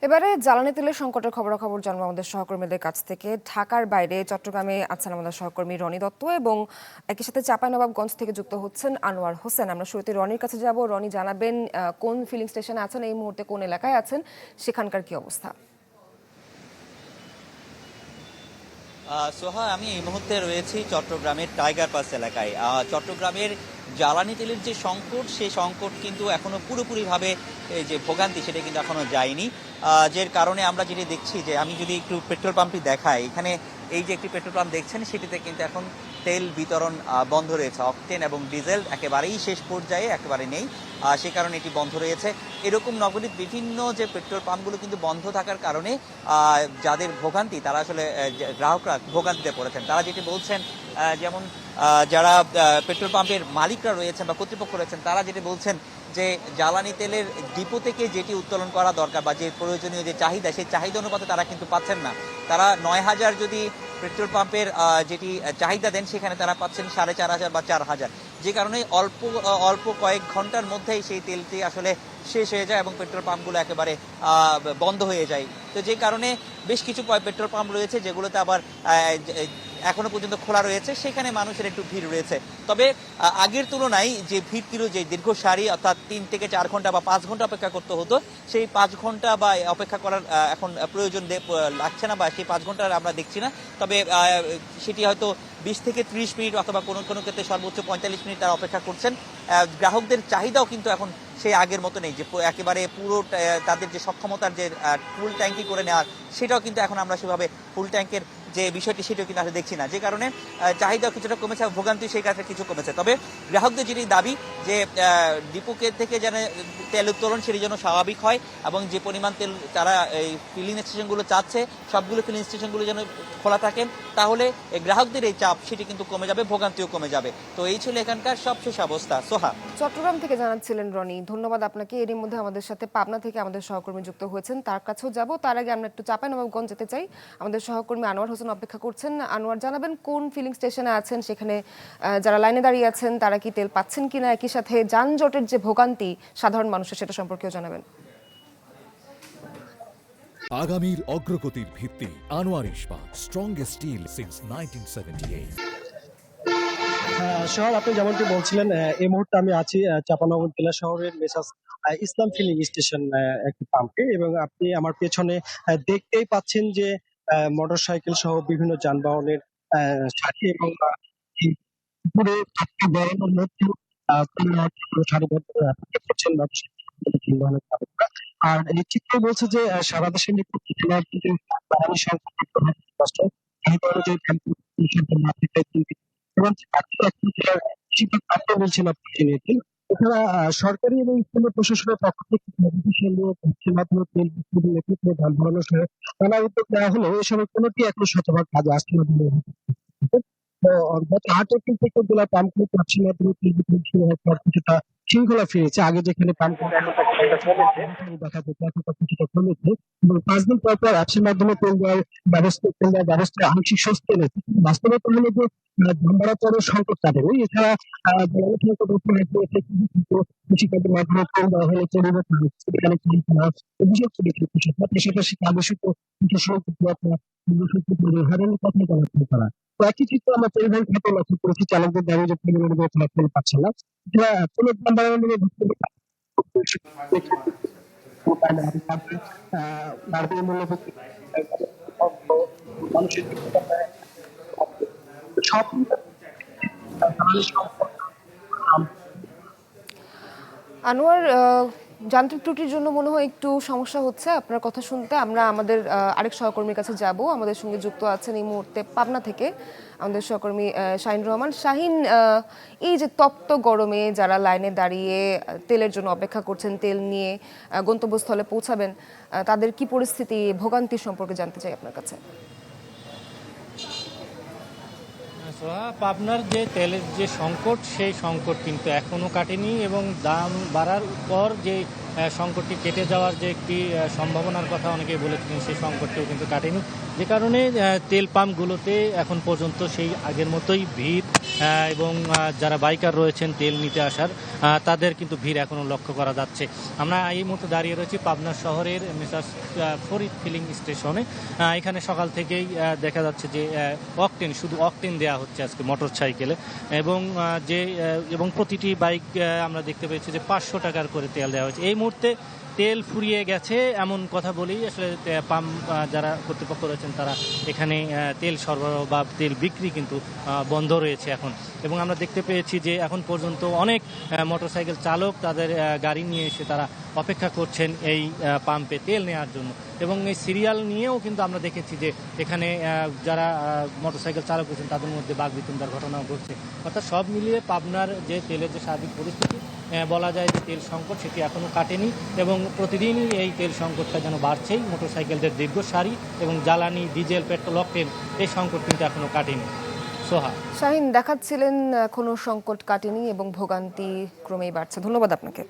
এবারে জ্বালানি তেলের সংকটের খবরাখবর জানবো আমাদের সহকর্মীদের কাছ থেকে। ঢাকার বাইরে চট্টগ্রামে আছেন আমাদের সহকর্মী রনি দত্ত এবং একই সাথে চাঁপাইনবাবগঞ্জ থেকে যুক্ত হচ্ছেন আনোয়ার হোসেন। আমরা শুরুতে রনির কাছে যাব। রনি, জানাবেন কোন ফিলিং স্টেশনে আছেন এই মুহূর্তে, কোন এলাকায় আছেন, সেখানকার কি অবস্থা? সোহা, আমি এই মুহূর্তে রয়েছি চট্টগ্রামের টাইগার পাস এলাকায়। চট্টগ্রামের জ্বালানি তেলের যে সংকট, সেই সংকট কিন্তু এখনো পুরোপুরিভাবে যে ভোগান্তি সেটা কিন্তু এখনো যায়নি। যে কারণে আমরা যেটি দেখছি, যে আমি যদি একটু পেট্রোল পাম্পটি দেখাই, এখানে এই যে একটি পেট্রোল পাম্প দেখছেন, সেটিতে কিন্তু এখন তেল বিতরণ বন্ধ রয়েছে। অকটেন এবং ডিজেল একেবারেই শেষ পর্যায়ে, একেবারে নেই, সে কারণে এটি বন্ধ রয়েছে। এরকম নগরীর বিভিন্ন যে পেট্রোল পাম্পগুলো কিন্তু বন্ধ থাকার কারণে যাদের ভোগান্তি, তারা আসলে গ্রাহকরা ভোগান্তিতে পড়েছেন। তারা যেটি বলছেন, যেমন যারা পেট্রোল পাম্পের মালিকরা রয়েছেন বা কর্তৃপক্ষ রয়েছেন, তারা যেটি বলছেন যে জ্বালানি তেলের ডিপো থেকে যেটি উত্তোলন করা দরকার বা যে প্রয়োজনীয় যে চাহিদা, সেই চাহিদা অনুপাতে তারা কিন্তু পাচ্ছেন না। তারা ৯,০০০ যদি পেট্রোল পাম্পের যেটি চাহিদা দেন, সেখানে তারা পাচ্ছেন ৪,৫০০ বা ৪,০০০, যে কারণে অল্প কয়েক ঘন্টার মধ্যেই সেই তেলটি আসলে শেষ হয়ে যায় এবং পেট্রোল পাম্পগুলো একেবারে বন্ধ হয়ে যায়। তো যে কারণে বেশ কিছু পেট্রোল পাম্প রয়েছে যেগুলোতে আবার এখনো পর্যন্ত খোলা রয়েছে, সেখানে মানুষের একটু ভিড় রয়েছে। তবে আগের তুলনায় যে ভিড় ছিল, যে দীর্ঘ সারি, অর্থাৎ ৩ থেকে ৪ ঘন্টা বা ৫ ঘন্টা অপেক্ষা করতে হতো, সেই ৫ ঘন্টা বা অপেক্ষা করার এখন প্রয়োজন লাগছে না, বা সেই ৫ ঘন্টা আমরা দেখছি না। তবে সেটি হয়তো ২০ থেকে ৩০ মিনিট অথবা কোনো কোনো ক্ষেত্রে সর্বোচ্চ ৪৫ মিনিট তারা অপেক্ষা করছেন। গ্রাহকদের চাহিদাও কিন্তু এখন সেই আগের মতো নেই, যে একেবারে পুরো তাদের যে সক্ষমতার যে ফুল ট্যাঙ্কি করে নেওয়ার, সেটাও কিন্তু এখন আমরা সেভাবে ফুল ট্যাঙ্কের যে বিষয়টি, সেটাও কিন্তু আসলে দেখছি না। যে কারণে চাহিদাও কিছুটা কমেছে, ভোগান্তি সেই কাছে কিছু কমেছে। তবে গ্রাহকদের যেটি দাবি, যে ডিপোকে থেকে যেন তেল উত্তোলন সেটি যেন স্বাভাবিক হয়, এবং যে পরিমাণ তেল তারা এই ফিলিং স্টেশনগুলো চাচ্ছে, সবগুলো ফিলিং স্টেশনগুলো যেন খোলা থাকে, তাহলে গ্রাহকদের এই চাপ সেটি কিন্তু কমে যাবে, ভোগান্তিও কমে যাবে। তো এই ছিল এখানকার সবশেষ অবস্থা। সোহা, চট্টগ্রাম থেকে জানাচ্ছিলেন রনি, ধন্যবাদ আপনাকে। এরই মধ্যে আমাদের সাথে পাবনা থেকে আমাদের সহকর্মী যুক্ত হয়েছেন, তার কাছেও যাব। তার আগে আমরা একটু চাঁপাইনবাবগঞ্জ যেতে চাই। আমাদের সহকর্মী আনোয়ার হোসেন অপেক্ষা করছেন। আনোয়ার, জানাবেন কোন ফিলিং স্টেশনে আছেন, সেখানে যারা লাইনে দাঁড়িয়ে আছেন তারা কি তেল পাচ্ছেন কিনা, একই সাথে যানজটের যে ভোগান্তি সাধারণ মানুষের, সেটা সম্পর্কেও জানাবেন। আগামীর অগ্রগতির ভিত্তি আনোয়ার ইস্পাত, স্ট্রংগেস্ট স্টিল সিন্স 1978। শহর, আপনি যেমনটি বলছিলেন, এই মুহূর্তে আমি আছি চাঁপাইনবাবগঞ্জ জেলা শহরের মেসার্স ইসলাম ফিলিং স্টেশন একটি পাম্পে, এবং আপনি আমার পেছনে দেখতেই পাচ্ছেন যে মোটরসাইকেল সহ বিভিন্ন যানবাহনের সাথী, এবং এই পুরো একটা গরমের মধ্যে সারিবদ্ধ অপেক্ষা করছেন যানবাহনের চালকরা। আর এই চিত্র বলছে যে সারা দেশের মধ্যে জেলার কিন্তু জ্বালানি সংকট কষ্ট, এই কারণে যে এবং বেশিরভাগ প্রাপ্ত বলছেন আপনি জেনেছেন। এছাড়া সরকারি এবং স্থানীয় প্রশাসনের পক্ষ থেকে তথ্যের মাধ্যমে তেল বিক্রির নেতৃত্বে দাম বাড়ানো সহ নানা উদ্যোগ নেওয়া হলেও এসবের কোনোটি এখন শতভাগ কাজে আসছে না বলে তো গত ৮ এপ্রিল থেকে জেলা পাম্পগুলো তথ্যের মাধ্যমে তেল বিক্রি শুরু হওয়ার পর কিছুটা শৃঙ্খলা ফিরেছে। আগে যেখানে পাম্পগুলো দেখা যেত, এখন তা কিছুটা কমেছে, এবং ৫ দিন পর পর অ্যাপসের মাধ্যমে তেল দেওয়ার ব্যবস্থা আংশিক স্বস্তি এনেছে। বাস্তবতা হলো যে দাম বাড়ার পরেও সংকট কাটেনি। এছাড়া জ্বালানি সংকট কৃষিকাজের মাধ্যমে তেল দেওয়া হলে পরিবর্তন হচ্ছে, এখানে অভিযোগ তুলেছে কৃষকরা। পাশাপাশি কাগজসূত্র হারানোর কথা জানাচ্ছেন তারা। তো একই চিত্র আমরা পরিবহন খাতে লক্ষ্য করেছি, চালকদের দাবি যে পরিমাণ মতো তেল পাচ্ছে না। এছাড়া তেলের দাম বাড়ানো নিয়ে বাড়বে মূল্যবৃদ্ধি মানুষের সব আনোয়ার, যান্ত্রিক ত্রুটির জন্য মনে হয় একটু সমস্যা হচ্ছে আপনার কথা শুনতে। আমরা আমাদের আরেক সহকর্মীর কাছে যাব। আমাদের সঙ্গে যুক্ত আছেন এই মুহূর্তে পাবনা থেকে আমাদের সহকর্মী শাহিন রহমান। শাহিন, এই যে তপ্ত গরমে যারা লাইনে দাঁড়িয়ে তেলের জন্য অপেক্ষা করছেন, তেল নিয়ে গন্তব্যস্থলে পৌঁছাবেন, তাদের কি পরিস্থিতি, ভোগান্তি সম্পর্কে জানতে চাই আপনার কাছে। পাবনার যে তেলের যে সংকট, সেই সংকট কিন্তু এখনো কাটেনি, এবং দাম বাড়ার পর যে সংকটটি কেটে যাওয়ার যে একটি সম্ভাবনার কথা অনেকেই বলেছিলেন, সেই সংকটটিও কিন্তু কাটেনি, যে কারণে তেল পাম্পগুলোতে এখন পর্যন্ত সেই আগের মতোই ভিড়, এবং যারা বাইকার রয়েছেন তেল নিতে আসার তাদের কিন্তু ভিড় এখনও লক্ষ্য করা যাচ্ছে। আমরা এই মুহূর্তে দাঁড়িয়ে রয়েছি পাবনা শহরের মেসার্স ফরিদ ফিলিং স্টেশনে। এখানে সকাল থেকেই দেখা যাচ্ছে যে অকটেন, শুধু অকটেন দেওয়া হচ্ছে আজকে মোটর সাইকেলে, এবং প্রতিটি বাইক আমরা দেখতে পেয়েছি যে 500 টাকার করে তেল দেওয়া হয়েছে। এই মুহূর্তে তেল ফুরিয়ে গেছে এমন কথা বলেই আসলে পাম্প যারা কর্তৃপক্ষ রয়েছেন তারা এখানে তেল সরবরাহ বা তেল বিক্রি কিন্তু বন্ধ রয়েছে এখন। এবং আমরা দেখতে পেয়েছি যে এখন পর্যন্ত অনেক মোটরসাইকেল চালক তাদের গাড়ি নিয়ে এসে তারা অপেক্ষা করছেন এই পাম্পে তেল নেওয়ার জন্য। এবং এই সিরিয়াল নিয়েও কিন্তু আমরা দেখেছি যে এখানে যারা মোটরসাইকেল চালক রয়েছেন তাদের মধ্যে বাকবিতণ্ডার ঘটনাও ঘটছে। অর্থাৎ সব মিলিয়ে পাবনার যে তেলের যে সার্বিক পরিস্থিতি, বলা যায় যে তেল সংকট সেটি এখনও কাটেনি, এবং প্রতিদিনই এই তেল সংকটটা যেন বাড়ছেই। মোটরসাইকেলদের দীর্ঘ সারি এবং জ্বালানি, ডিজেল, পেট্রোল, অকটেন এই সংকট কিন্তু এখনও কাটেনি। সোহা। শাহিন, দেখাচ্ছিলেন এখনো সংকট কাটেনি এবং ভোগান্তি ক্রমেই বাড়ছে। ধন্যবাদ আপনাকে।